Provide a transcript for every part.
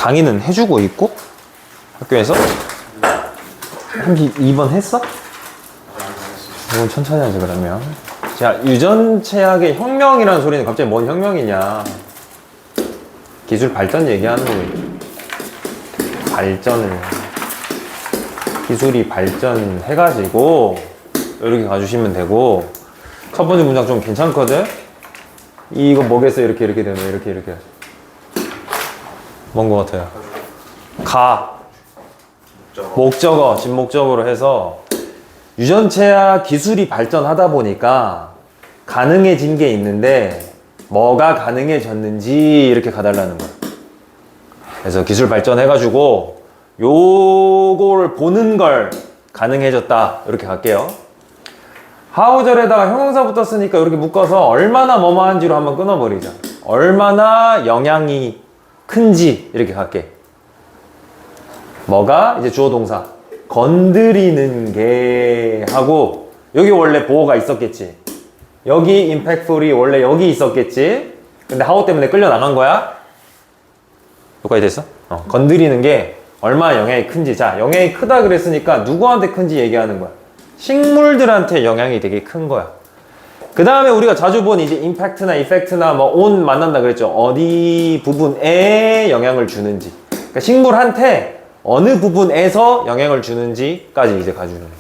강의는 해주고 있고 학교에서? 한 2번 했어? 이건 천천히 하지 그러면. 자, 유전체학의 혁명이라는 소리는 갑자기 뭔 혁명이냐. 기술 발전 얘기하는 거겠죠. 발전을, 기술이 발전해가지고 이렇게 가주시면 되고, 첫 번째 문장 좀 괜찮거든? 이거 뭐겠어? 이렇게 되면 이렇게 뭔 거 같아요? 목적어, 진목적으로 해서 유전체학 기술이 발전하다 보니까 가능해진 게 있는데 뭐가 가능해졌는지 이렇게 가달라는 거야. 그래서 기술 발전해가지고 요걸 보는 걸 가능해졌다 이렇게 갈게요. 하우절에다가 형용사 붙었으니까 이렇게 묶어서 얼마나 뭐뭐한지로 한번 끊어버리자. 얼마나 영향이 큰지 이렇게 갈게. 뭐가 이제 주어 동사 건드리는 게 하고, 여기 원래 보어가 있었겠지. 여기 impactful이 원래 여기 있었겠지. 근데 how 때문에 끌려 나간 거야. 여기까지 됐어? 건드리는 게 얼마나 영향이 큰지. 자, 영향이 크다 그랬으니까 누구한테 큰지 얘기하는 거야. 식물들한테 영향이 되게 큰 거야. 그 다음에 우리가 자주 본 이제 impact나 effect나 뭐 on 만난다 그랬죠. 어디 부분에 영향을 주는지. 그러니까 식물한테 어느 부분에서 영향을 주는지까지 이제 가주는 거예요.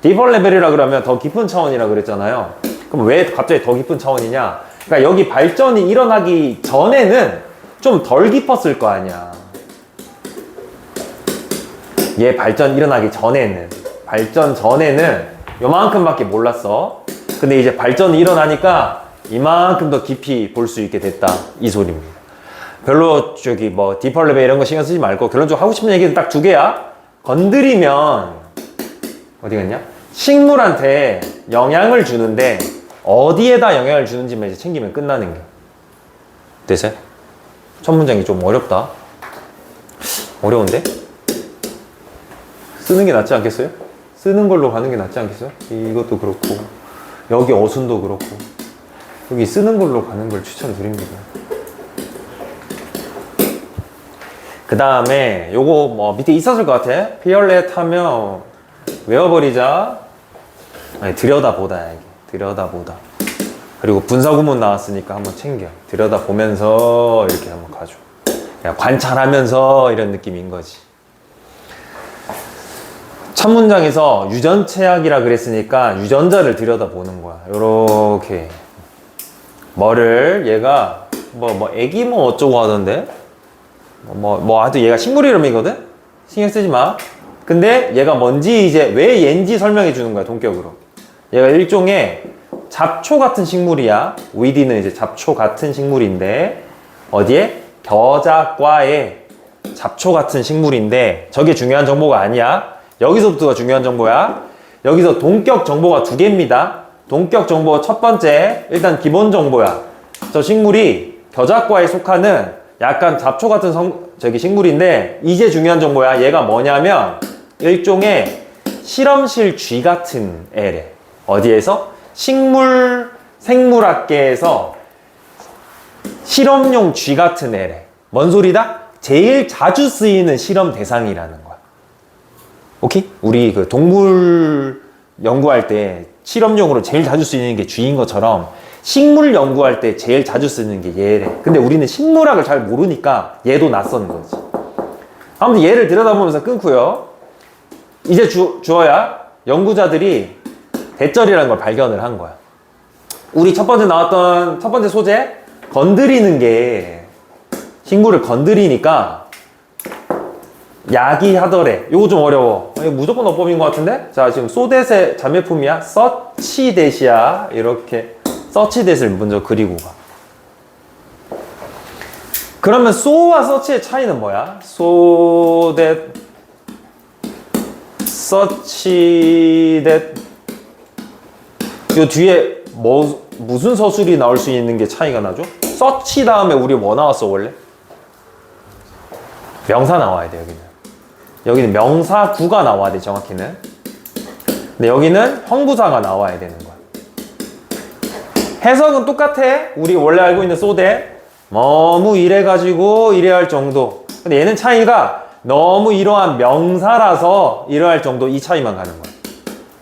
디퍼 레벨이라 그러면 더 깊은 차원이라 그랬잖아요. 그럼 왜 갑자기 더 깊은 차원이냐? 그러니까 여기 발전이 일어나기 전에는 좀 덜 깊었을 거 아니야. 얘 발전 일어나기 전에는, 발전 전에는 요만큼밖에 몰랐어. 근데 이제 발전이 일어나니까 이만큼 더 깊이 볼 수 있게 됐다, 이 소리입니다. 별로 저기 뭐 디퍼 레벨 이런 거 신경 쓰지 말고 결론적으로 하고 싶은 얘기는 딱 두 개야. 건드리면 어디 갔냐? 식물한테 영향을 주는데 어디에다 영향을 주는지만 이제 챙기면 끝나는 게. 됐어요? 첫 문장이 좀 어렵다. 어려운데? 쓰는 게 낫지 않겠어요? 쓰는 걸로 가는 게 낫지 않겠어요? 이것도 그렇고 여기 어순도 그렇고 여기 쓰는 걸로 가는 걸 추천드립니다. 그 다음에 요거 뭐 밑에 있었을 것 같아. 피얼렛 하면 외워버리자. 아니, 들여다보다 이게. 들여다보다. 그리고 분사구문 나왔으니까 한번 챙겨. 들여다보면서 이렇게 한번 가줘. 그냥 관찰하면서 이런 느낌인 거지. 첫 문장에서 유전체학이라 그랬으니까 유전자를 들여다보는 거야. 요렇게 뭐를 얘가 애기 뭐 어쩌고 하던데 하여튼 얘가 식물 이름이거든? 신경 쓰지 마. 근데 얘가 뭔지 이제 왜 얘인지 설명해 주는 거야, 동격으로. 얘가 일종의 잡초 같은 식물이야. 위디는 이제 잡초 같은 식물인데, 어디에? 겨자과에 잡초 같은 식물인데, 저게 중요한 정보가 아니야. 여기서부터가 중요한 정보야. 여기서 동격 정보가 두 개입니다. 동격 정보 첫 번째, 일단 기본 정보야. 저 식물이 겨자과에 속하는 약간 잡초 같은 식물인데, 이제 중요한 정보야. 얘가 뭐냐면 일종의 실험실 쥐 같은 애래. 어디에서? 생물학계에서 실험용 쥐 같은 애래. 뭔 소리다? 제일 자주 쓰이는 실험 대상이라는 거야. 오케이? 우리 그 동물 연구할 때 실험용으로 제일 자주 쓰이는 게 쥐인 것처럼 식물 연구할 때 제일 자주 쓰는 게 얘래. 근데 우리는 식물학을 잘 모르니까 얘도 낯선 거지. 아무튼 얘를 들여다보면서 끊고요. 이제 주어야 연구자들이 대절이라는 걸 발견을 한 거야. 우리 첫 번째 나왔던 첫 번째 소재, 건드리는 게 식물을 건드리니까 야기하더래. 요거 좀 어려워. 이거 무조건 어법인 것 같은데? 자, 지금 소댓의 자매품이야. 서치댓이야. 이렇게 서치댓을 먼저 그리고 가. 그러면 so와 서치의 차이는 뭐야? 소댓, 서치댓. 요 뒤에 무슨 서술이 나올 수 있는 게 차이가 나죠? 서치 다음에 우리 뭐 나왔어 원래? 명사 나와야 돼. 여기는 명사구가 나와야 돼, 정확히는. 근데 여기는 형부사가 나와야 되는 거야. 해석은 똑같아. 우리 원래 알고 있는 소대. 뭐무 이래가지고 이래야 할 정도. 근데 얘는 차이가 너무 이러한 명사라서 이러할 정도 이 차이만 가는 거야.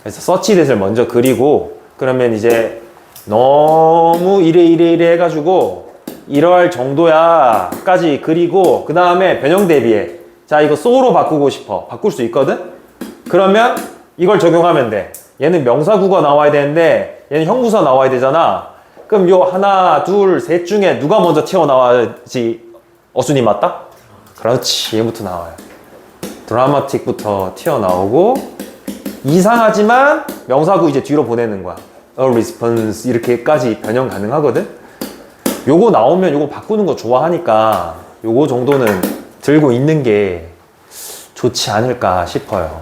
그래서 서치댓을 먼저 그리고 그러면 이제 너무 이래 해가지고 이러할 정도야 까지 그리고 그 다음에 변형 대비해. 자, 이거 so로 바꾸고 싶어. 바꿀 수 있거든? 그러면 이걸 적용하면 돼. 얘는 명사구가 나와야 되는데 얘는 형부사 나와야 되잖아. 그럼 요 하나, 둘, 셋 중에 누가 먼저 튀어나와야지 어순이 맞다? 그렇지, 얘부터 나와요. 드라마틱부터 튀어나오고 이상하지만 명사구 이제 뒤로 보내는 거야. A response 이렇게까지 변형 가능하거든? 요거 나오면 요거 바꾸는 거 좋아하니까 요거 정도는 들고 있는 게 좋지 않을까 싶어요.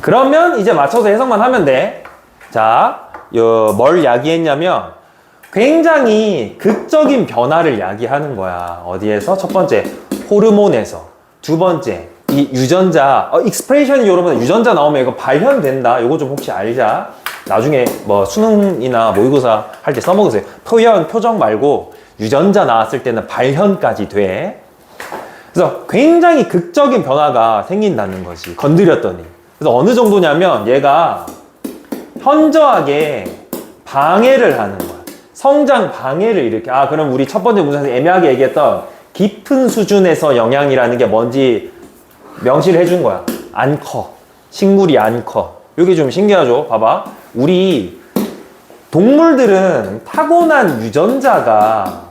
그러면 이제 맞춰서 해석만 하면 돼. 자, 뭘 야기했냐면 굉장히 극적인 변화를 야기하는 거야. 어디에서? 첫 번째, 호르몬에서. 두 번째, 이 유전자, 익스프레션이 여러분 유전자 나오면 이거 발현된다. 이거 좀 혹시 알자. 나중에 뭐 수능이나 모의고사 할 때 써먹으세요. 표정 말고 유전자 나왔을 때는 발현까지 돼. 그래서 굉장히 극적인 변화가 생긴다는 거지. 건드렸더니. 그래서 어느 정도냐면 얘가 현저하게 방해를 하는 거야. 성장 방해를 일으켜. 그럼 우리 첫 번째 문제에서 애매하게 얘기했던 깊은 수준에서 영향이라는 게 뭔지 명시를 해준 거야. 안 커. 식물이 안 커. 이게 좀 신기하죠? 봐봐. 우리 동물들은 타고난 유전자가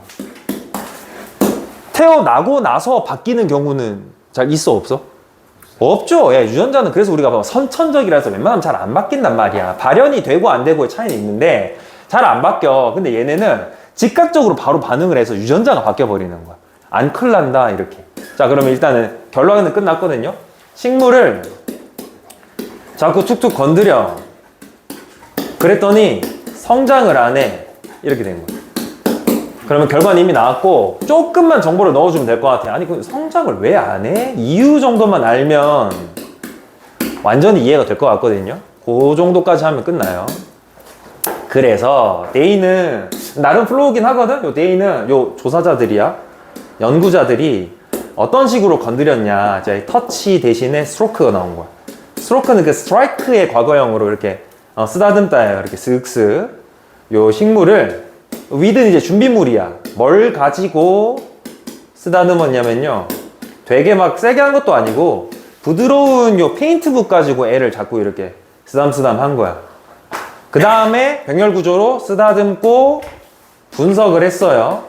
태어나고 나서 바뀌는 경우는 잘 있어, 없어? 없죠. 야, 유전자는 그래서 우리가 뭐 선천적이라서 웬만하면 잘 안 바뀐단 말이야. 발현이 되고 안 되고의 차이는 있는데 잘 안 바뀌어. 근데 얘네는 즉각적으로 바로 반응을 해서 유전자가 바뀌어 버리는 거야. 안 클난다 이렇게. 자, 그러면 일단은 결론은 끝났거든요. 식물을 자꾸 툭툭 건드려. 그랬더니 성장을 안 해. 이렇게 된 거야. 그러면 결과는 이미 나왔고 조금만 정보를 넣어주면 될 것 같아. 아니, 그 성장을 왜 안 해? 이유 정도만 알면 완전히 이해가 될 것 같거든요. 그 정도까지 하면 끝나요. 그래서 데이는 나름 플로우긴 하거든. 요 데이는 요 조사자들이야, 연구자들이 어떤 식으로 건드렸냐. 이제 터치 대신에 스트로크가 나온 거야. 스트로크는 그 스트라이크의 과거형으로 이렇게 쓰다듬다예요. 이렇게 슥슥. 요 식물을 위드는 이제 준비물이야. 뭘 가지고 쓰다듬었냐면요, 되게 막 세게 한 것도 아니고 부드러운 요 페인트북 가지고 애를 자꾸 이렇게 쓰담쓰담 한 거야. 그 다음에 병렬 구조로 쓰다듬고 분석을 했어요.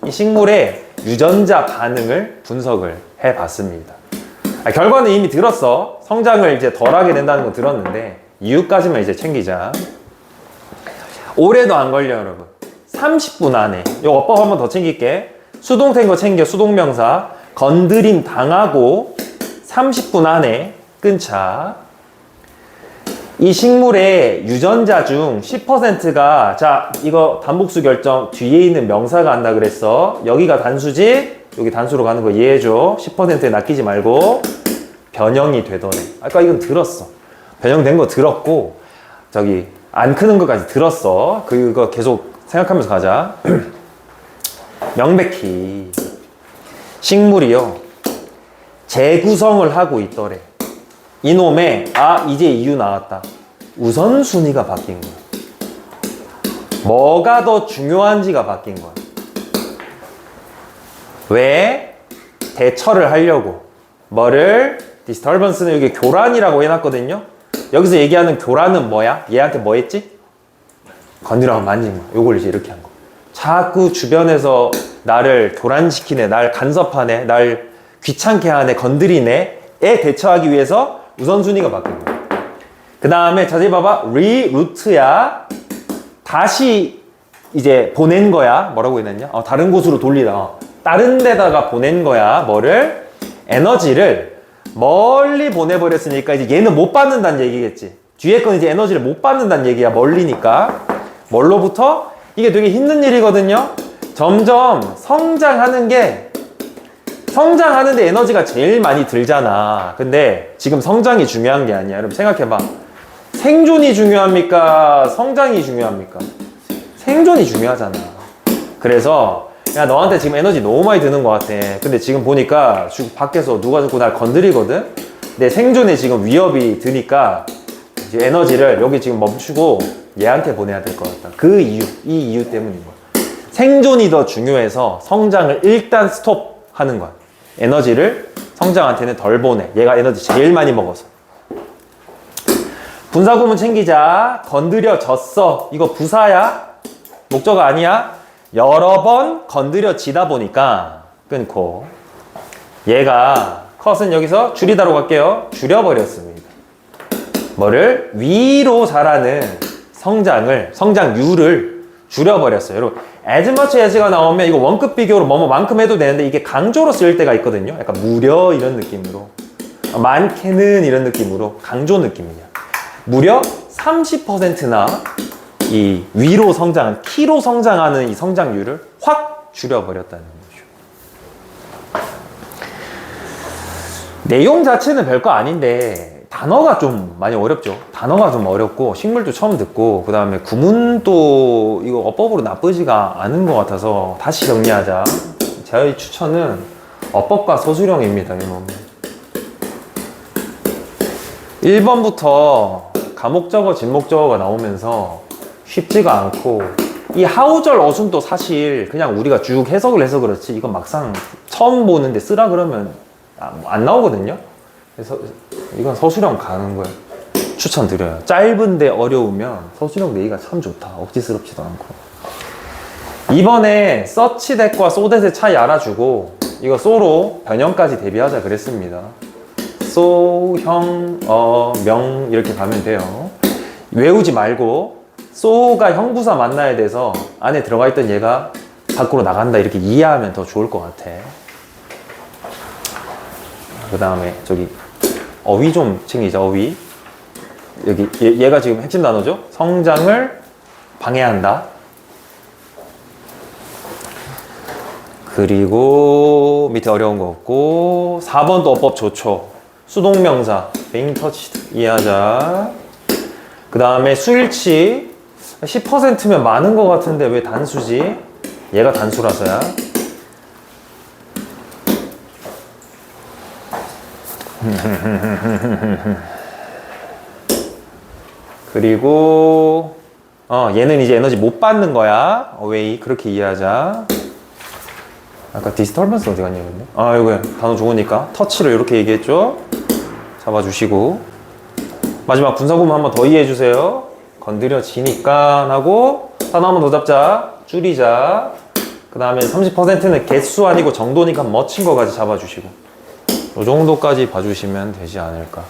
이 식물의 유전자 반응을 분석을 해봤습니다. 결과는 이미 들었어. 성장을 이제 덜하게 된다는 거 들었는데 이유까지만 이제 챙기자. 오래도 안 걸려, 여러분. 30분 안에. 요 어법 한번 더 챙길게. 수동태인 거 챙겨. 수동명사. 건드림 당하고 30분 안에 끊자. 이 식물의 유전자 중 10%가, 자, 이거 단복수 결정 뒤에 있는 명사가 한다 그랬어. 여기가 단수지, 여기 단수로 가는 거 이해해줘. 10%에 낚이지 말고. 변형이 되더래. 아까 이건 들었어. 변형된 거 들었고, 저기 안 크는 것까지 들었어. 그거 계속 생각하면서 가자. 명백히 식물이요, 재구성을 하고 있더래. 이놈의, 이제 이유 나왔다. 우선순위가 바뀐 거야. 뭐가 더 중요한지가 바뀐 거야. 왜? 대처를 하려고. 뭐를? disturbance는 여기 교란이라고 해놨거든요. 여기서 얘기하는 교란은 뭐야? 얘한테 뭐 했지? 건드려 만진 거. 요걸 이제 이렇게 한 거. 자꾸 주변에서 나를 교란시키네, 날 간섭하네, 날 귀찮게 하네, 건드리네 에 대처하기 위해서 우선순위가 바뀐 거야. 그 다음에 자세히 봐봐. 리루트야. 다시 이제 보낸 거야. 뭐라고 해놨냐? 다른 곳으로 돌리다. 다른 데다가 보낸 거야. 뭐를? 에너지를 멀리 보내버렸으니까 이제 얘는 못 받는다는 얘기겠지. 뒤에 건 이제 에너지를 못 받는다는 얘기야. 멀리니까. 뭘로부터? 이게 되게 힘든 일이거든요. 점점 성장하는데 에너지가 제일 많이 들잖아. 근데 지금 성장이 중요한 게 아니야. 여러분 생각해봐. 생존이 중요합니까? 성장이 중요합니까? 생존이 중요하잖아. 그래서 야, 너한테 지금 에너지 너무 많이 드는 것 같아. 근데 지금 보니까 밖에서 누가 자꾸 날 건드리거든? 내 생존에 지금 위협이 드니까 이제 에너지를 여기 지금 멈추고 얘한테 보내야 될 것 같다. 이 이유 때문인 거야. 생존이 더 중요해서 성장을 일단 스톱하는 거야. 에너지를 성장한테는 덜 보내. 얘가 에너지 제일 많이 먹어서. 분사구문 챙기자. 건드려졌어. 이거 부사야? 목적 아니야? 여러 번 건드려지다 보니까 끊고, 얘가 컷은 여기서 줄이다로 갈게요. 줄여버렸습니다. 뭐를? 위로 자라는 성장률을 줄여버렸어요. 여러분, as much as가 나오면 이거 원급 비교로 뭐뭐만큼 해도 되는데 이게 강조로 쓰일 때가 있거든요. 약간 무려 이런 느낌으로, 많게는 이런 느낌으로, 강조 느낌이냐. 무려 30%나 이 위로 성장한, 키로 성장하는 이 성장률을 확 줄여버렸다는 거죠. 내용 자체는 별거 아닌데 단어가 좀 많이 어렵죠. 단어가 좀 어렵고, 식물도 처음 듣고, 그 다음에 구문도 이거 어법으로 나쁘지가 않은 것 같아서 다시 정리하자. 저희 추천은 어법과 서술형입니다. 이놈은 1번부터 가목적어, 진목적어가 나오면서 쉽지가 않고, 이 하우절 어순도 사실 그냥 우리가 쭉 해석을 해서 그렇지 이건 막상 처음 보는데 쓰라 그러면 안 나오거든요. 그래서 이건 서술형 가는 거예요. 추천드려요. 짧은데 어려우면 서술형 내기가 참 좋다. 억지스럽지도 않고. 이번에 서치 댓과 소댓의 차이 알아주고, 이거 소로 변형까지 대비하자 그랬습니다. 소, 형, 명 이렇게 가면 돼요. 외우지 말고 소가 형부사 만나야 돼서 안에 들어가 있던 얘가 밖으로 나간다 이렇게 이해하면 더 좋을 것 같아. 그 다음에 저기 어휘 좀 챙기자. 어휘. 여기 얘가 지금 핵심 단어죠. 성장을 방해한다. 그리고 밑에 어려운 거 없고, 4번도 어법 좋죠. 수동명사 being touched 이해하자. 그 다음에 수일치 10%면 많은 것 같은데 왜 단수지? 얘가 단수라서야. 그리고 얘는 이제 에너지 못 받는 거야. away 그렇게 이해하자. 아까 디스터번스 어디 갔냐 근데? 이거 단어 좋으니까 터치를 이렇게 얘기했죠. 잡아주시고, 마지막 분사구문 한번 더 이해해 주세요. 건드려지니까 하고, 단어 한번 더 잡자. 줄이자. 그 다음에 30%는 개수 아니고 정도니까 멋진 거까지 잡아주시고, 이 정도까지 봐주시면 되지 않을까.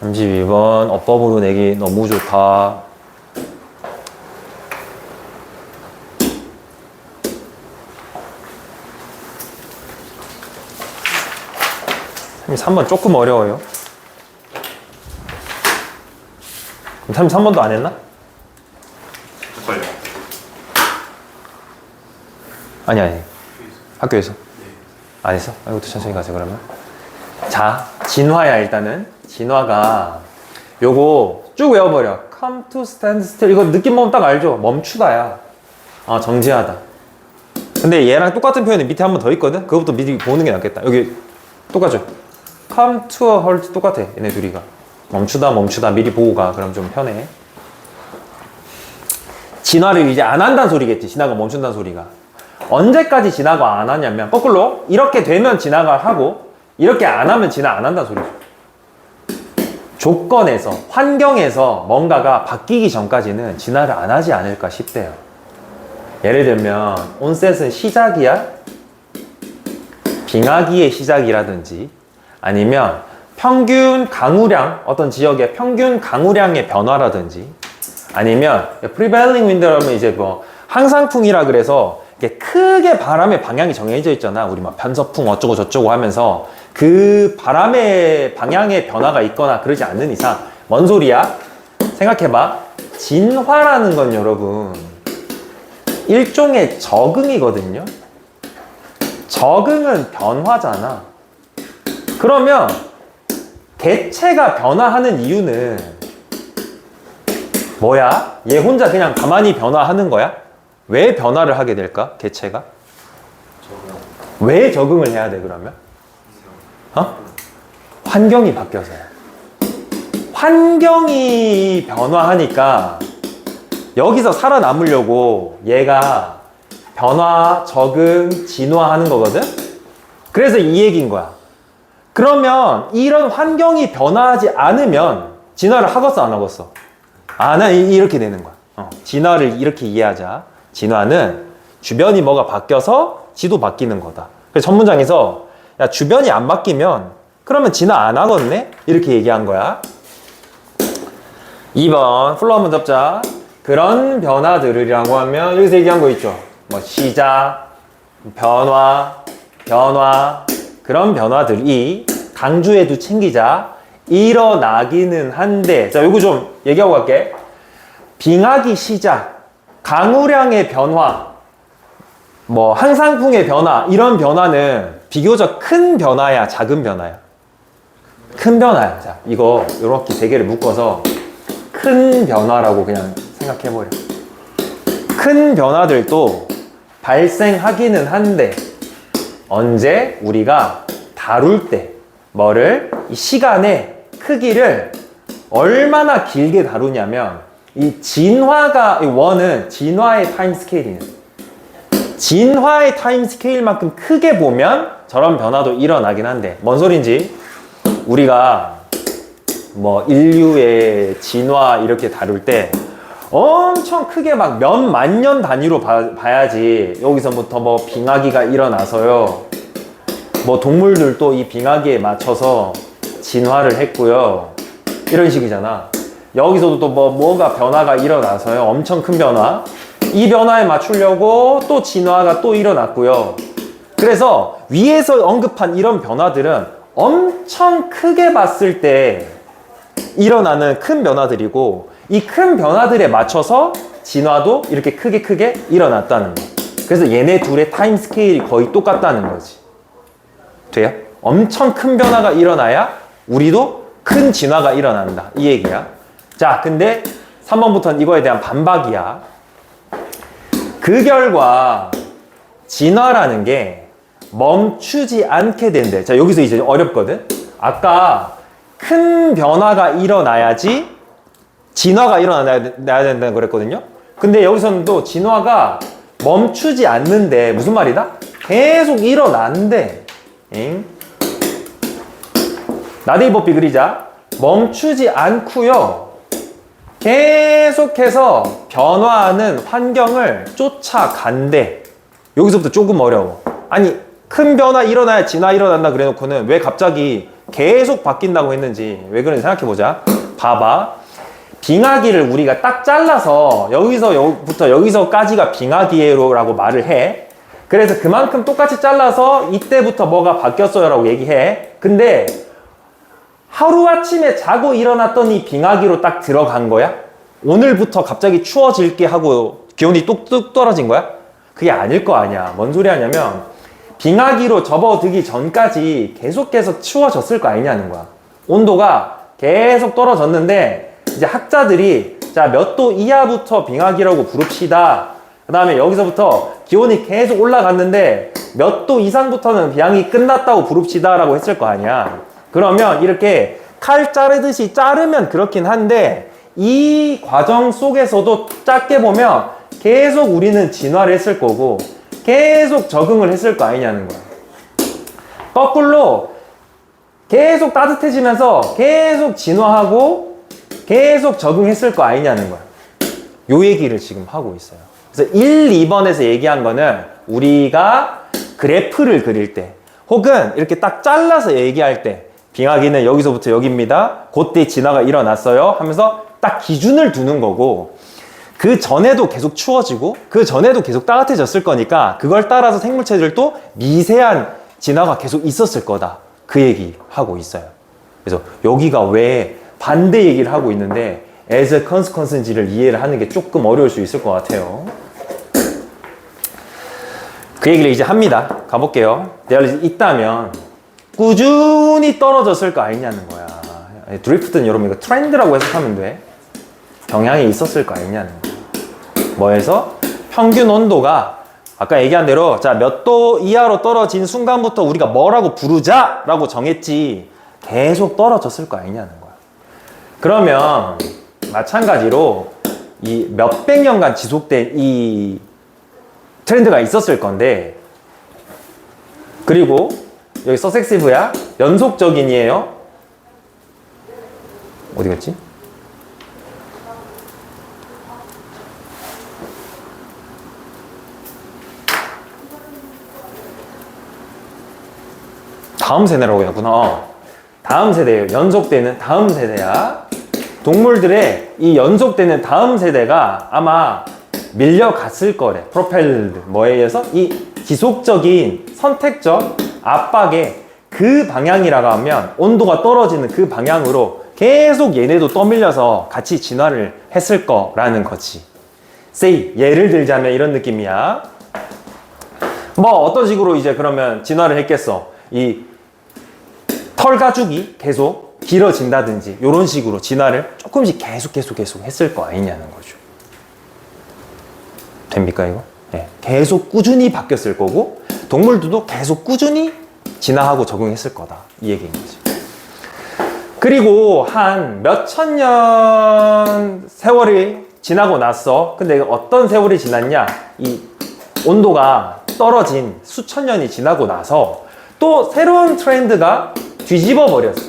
32번 어법으로 내기 너무 좋다. 33번 조금 어려워요. 33번도 안 했나? 헷갈려. 아니. 학교에서? 안 했어? 이것도 천천히 가자 그러면. 자, 진화야. 일단은 진화가 요거 쭉 외워버려. come to stand still. 이거 느낌 보면 딱 알죠? 멈추다야. 정지하다. 근데 얘랑 똑같은 표현이 밑에 한 번 더 있거든? 그거부터 미리 보는 게 낫겠다. 여기 똑같죠? come to a halt 똑같아. 얘네 둘이가 멈추다 미리 보고 가. 그럼 좀 편해. 진화를 이제 안 한다는 소리겠지. 진화가 멈춘다는 소리가. 언제까지 진화가 안 하냐면 거꾸로 이렇게 되면 진화가 하고, 이렇게 안 하면 진화 안 한다는 소리죠. 조건에서, 환경에서 뭔가가 바뀌기 전까지는 진화를 안 하지 않을까 싶대요. 예를 들면 온셋은 시작이야? 빙하기의 시작이라든지, 아니면 평균 강우량, 어떤 지역의 평균 강우량의 변화라든지, 아니면 prevailing wind라면 이제 뭐 항상풍이라 그래서 이게 크게 바람의 방향이 정해져 있잖아. 우리 막 편서풍 어쩌고 저쩌고 하면서 그 바람의 방향의 변화가 있거나 그러지 않는 이상, 뭔 소리야? 생각해봐. 진화라는 건 여러분 일종의 적응이거든요. 적응은 변화잖아. 그러면 개체가 변화하는 이유는 뭐야? 얘 혼자 그냥 가만히 변화하는 거야? 왜 변화를 하게 될까? 개체가? 왜 적응을 해야 돼 그러면? 환경이 바뀌어서요. 환경이 변화하니까 여기서 살아남으려고 얘가 변화, 적응, 진화하는 거거든? 그래서 이 얘기인 거야. 그러면 이런 환경이 변화하지 않으면 진화를 하겠어 안 하겠어? 나 이렇게 되는 거야. 진화를 이렇게 이해하자. 진화는 주변이 뭐가 바뀌어서 지도 바뀌는 거다. 그래서 첫 문장에서 야 주변이 안 바뀌면 그러면 진화 안 하겠네? 이렇게 얘기한 거야. 2번 플로 한번 잡자. 그런 변화들이라고 하면 여기서 얘기한 거 있죠. 뭐 시작, 변화, 그런 변화들이 강조해도 챙기자. 일어나기는 한데, 자 요거 좀 얘기하고 갈게. 빙하기 시작, 강우량의 변화, 뭐 항상풍의 변화, 이런 변화는 비교적 큰 변화야, 작은 변화야? 큰 변화야. 자, 이거 요렇게 세 개를 묶어서 큰 변화라고 그냥 생각해버려. 큰 변화들도 발생하기는 한데 언제? 우리가 다룰 때 뭐를? 이 시간의 크기를 얼마나 길게 다루냐면 이 진화가, 이 원은 진화의 타임 스케일이네. 진화의 타임 스케일만큼 크게 보면 저런 변화도 일어나긴 한데 뭔 소린지 우리가 뭐 인류의 진화 이렇게 다룰 때 엄청 크게 막 몇만 년 단위로 봐야지. 여기서부터 뭐 빙하기가 일어나서요, 뭐 동물들도 이 빙하기에 맞춰서 진화를 했고요, 이런 식이잖아. 여기서도 또 뭐가 변화가 일어나서요, 엄청 큰 변화, 이 변화에 맞추려고 또 진화가 또 일어났고요. 그래서 위에서 언급한 이런 변화들은 엄청 크게 봤을 때 일어나는 큰 변화들이고, 이 큰 변화들에 맞춰서 진화도 이렇게 크게 일어났다는 거. 그래서 얘네 둘의 타임 스케일이 거의 똑같다는 거지. 돼요? 엄청 큰 변화가 일어나야 우리도 큰 진화가 일어난다, 이 얘기야. 자, 근데 3번부터는 이거에 대한 반박이야. 그 결과 진화라는 게 멈추지 않게 된대. 자, 여기서 이제 어렵거든. 아까 큰 변화가 일어나야지 진화가 일어나야 된다고 그랬거든요. 근데 여기서는 또 진화가 멈추지 않는데 무슨 말이다? 계속 일어난대. 나데이버비 그리자. 멈추지 않고요, 계속해서 변화하는 환경을 쫓아간대. 여기서부터 조금 어려워. 아니, 큰 변화 일어나야 진화 일어난다 그래놓고는 왜 갑자기 계속 바뀐다고 했는지 왜 그런지 생각해보자. 봐봐. 빙하기를 우리가 딱 잘라서 여기서부터 여기서까지가 빙하기라고 말을 해. 그래서 그만큼 똑같이 잘라서 이때부터 뭐가 바뀌었어요 라고 얘기해. 근데 하루아침에 자고 일어났더니 빙하기로 딱 들어간 거야? 오늘부터 갑자기 추워질게 하고 기온이 뚝뚝 떨어진 거야? 그게 아닐 거 아니야. 뭔 소리 하냐면 빙하기로 접어들기 전까지 계속해서 추워졌을 거 아니냐는 거야. 온도가 계속 떨어졌는데 이제 학자들이 자, 몇 도 이하부터 빙하기라고 부릅시다. 그 다음에 여기서부터 기온이 계속 올라갔는데 몇 도 이상부터는 빙하기 끝났다고 부릅시다 라고 했을 거 아니야. 그러면 이렇게 칼 자르듯이 자르면 그렇긴 한데 이 과정 속에서도 짧게 보면 계속 우리는 진화를 했을 거고 계속 적응을 했을 거 아니냐는 거야. 거꾸로 계속 따뜻해지면서 계속 진화하고 계속 적응했을 거 아니냐는 거야. 요 얘기를 지금 하고 있어요. 그래서 1, 2번에서 얘기한 거는 우리가 그래프를 그릴 때 혹은 이렇게 딱 잘라서 얘기할 때 빙하기는 여기서부터 여기입니다. 그때 진화가 일어났어요 하면서 딱 기준을 두는 거고, 그 전에도 계속 추워지고 그 전에도 계속 따뜻해졌을 거니까 그걸 따라서 생물체들도 미세한 진화가 계속 있었을 거다, 그 얘기 하고 있어요. 그래서 여기가 왜 반대 얘기를 하고 있는데 as a consequence인지를 이해를 하는 게 조금 어려울 수 있을 것 같아요. 그 얘기를 이제 합니다. 가볼게요. 내가 있다면 꾸준히 떨어졌을 거 아니냐는 거야. 드리프트는 여러분 이거 트렌드라고 해석하면 돼. 경향이 있었을 거 아니냐는 거야. 뭐에서? 평균 온도가 아까 얘기한 대로 자, 몇 도 이하로 떨어진 순간부터 우리가 뭐라고 부르자라고 정했지 계속 떨어졌을 거 아니냐는 거야. 그러면 마찬가지로 이 몇백 년간 지속된 이 트렌드가 있었을 건데, 그리고 여기 서섹시브야 연속적인이에요. 어디 갔지? 다음 세대라고 했구나. 다음 세대예요. 연속되는 다음 세대야. 동물들의 이 연속되는 다음 세대가 아마 밀려갔을 거래. 프로펠드 뭐에 의해서? 이 지속적인 선택적 압박에 그 방향이라고 하면 온도가 떨어지는 그 방향으로 계속 얘네도 떠밀려서 같이 진화를 했을 거라는 거지. say 예를 들자면 이런 느낌이야. 뭐 어떤 식으로 이제 그러면 진화를 했겠어. 이 털 가죽이 계속 길어진다든지 이런 식으로 진화를 조금씩 계속 했을 거 아니냐는 거죠. 됩니까 이거? 네. 계속 꾸준히 바뀌었을 거고 동물들도 계속 꾸준히 진화하고 적응했을 거다 이 얘기인 거지. 그리고 한 몇천 년 세월이 지나고 났어. 근데 어떤 세월이 지났냐? 이 온도가 떨어진 수천 년이 지나고 나서 또 새로운 트렌드가 뒤집어 버렸어.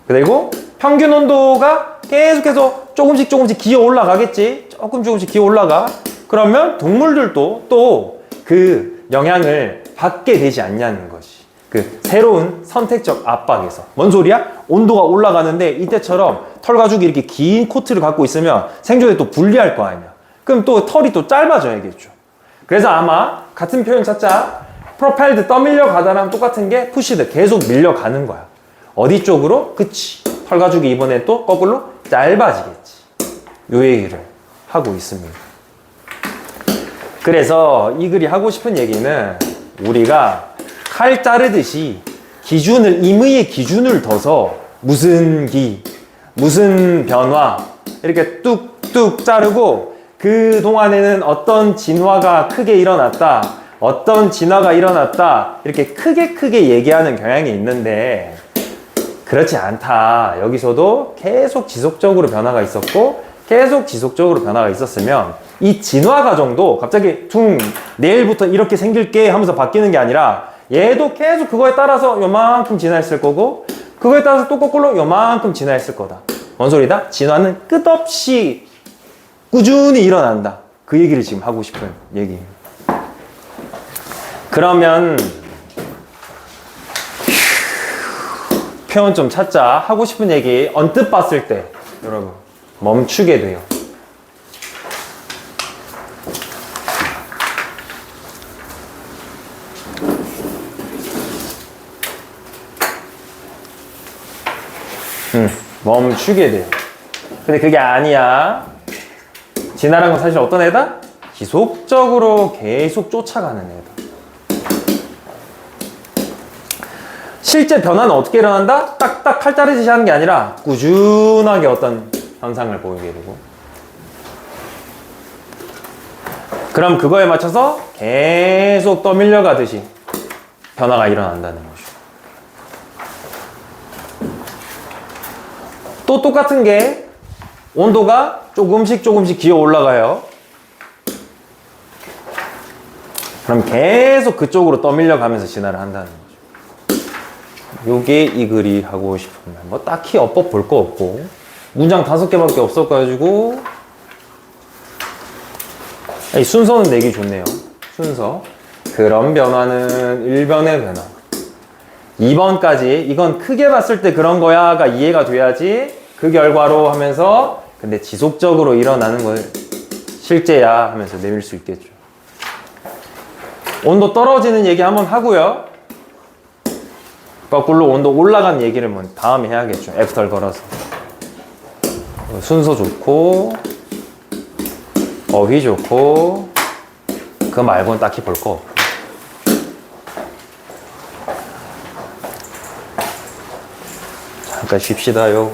그리고 평균 온도가 계속해서 조금씩 기어 올라가겠지. 조금씩 기어 올라가. 그러면 동물들도 또 그 영향을 받게 되지 않냐는 것이. 그 새로운 선택적 압박에서. 뭔 소리야? 온도가 올라가는데 이때처럼 털 가죽이 이렇게 긴 코트를 갖고 있으면 생존에 또 불리할 거 아니야. 그럼 또 털이 또 짧아져야겠죠. 그래서 아마 같은 표현 찾자. 프로펠드 떠밀려 가다랑 똑같은 게 푸시드 계속 밀려가는 거야. 어디 쪽으로? 그치. 털 가죽이 이번에 또 거꾸로 짧아지겠지. 요 얘기를 하고 있습니다. 그래서 이 글이 하고 싶은 얘기는 우리가 칼 자르듯이 기준을, 임의의 기준을 둬서 무슨 기, 무슨 변화 이렇게 뚝뚝 자르고 그 동안에는 어떤 진화가 크게 일어났다, 어떤 진화가 일어났다 이렇게 크게 얘기하는 경향이 있는데 그렇지 않다. 여기서도 계속 지속적으로 변화가 있었고 계속 지속적으로 변화가 있었으면 이 진화 과정도 갑자기 퉁 내일부터 이렇게 생길게 하면서 바뀌는 게 아니라 얘도 계속 그거에 따라서 요만큼 진화했을 거고 그거에 따라서 또 거꾸로 요만큼 진화했을 거다. 뭔 소리다? 진화는 끝없이 꾸준히 일어난다. 그 얘기를 지금 하고 싶은 얘기입니다. 그러면 표현 좀 찾자. 하고 싶은 얘기 언뜻 봤을 때 여러분 멈추게 돼요. 멈추게 돼요. 근데 그게 아니야. 진화란 건 사실 어떤 애다? 지속적으로 계속 쫓아가는 애다. 실제 변화는 어떻게 일어난다? 딱딱 칼 자르듯이 하는 게 아니라 꾸준하게 어떤 현상을 보이게 되고 그럼 그거에 맞춰서 계속 떠밀려 가듯이 변화가 일어난다는 거죠. 또 똑같은 게 온도가 조금씩 기어 올라가요. 그럼 계속 그쪽으로 떠밀려 가면서 진화를 한다는 거죠. 요게 이 글이 하고 싶은 말. 뭐 딱히 어법 볼 거 없고 문장 5개밖에 없어가지고 이 순서는 내기 좋네요. 순서. 그런 변화는 1번의 변화. 2번까지 이건 크게 봤을 때 그런 거야가 이해가 돼야지 그 결과로 하면서 근데 지속적으로 일어나는 걸 실제야 하면서 내밀 수 있겠죠. 온도 떨어지는 얘기 한번 하고요. 거꾸로 온도 올라간 얘기를 뭐 다음에 해야겠죠. 애프터를 걸어서. 순서 좋고 어휘 좋고 그 말고는 딱히 볼 거 없고 잠깐 쉽시다요.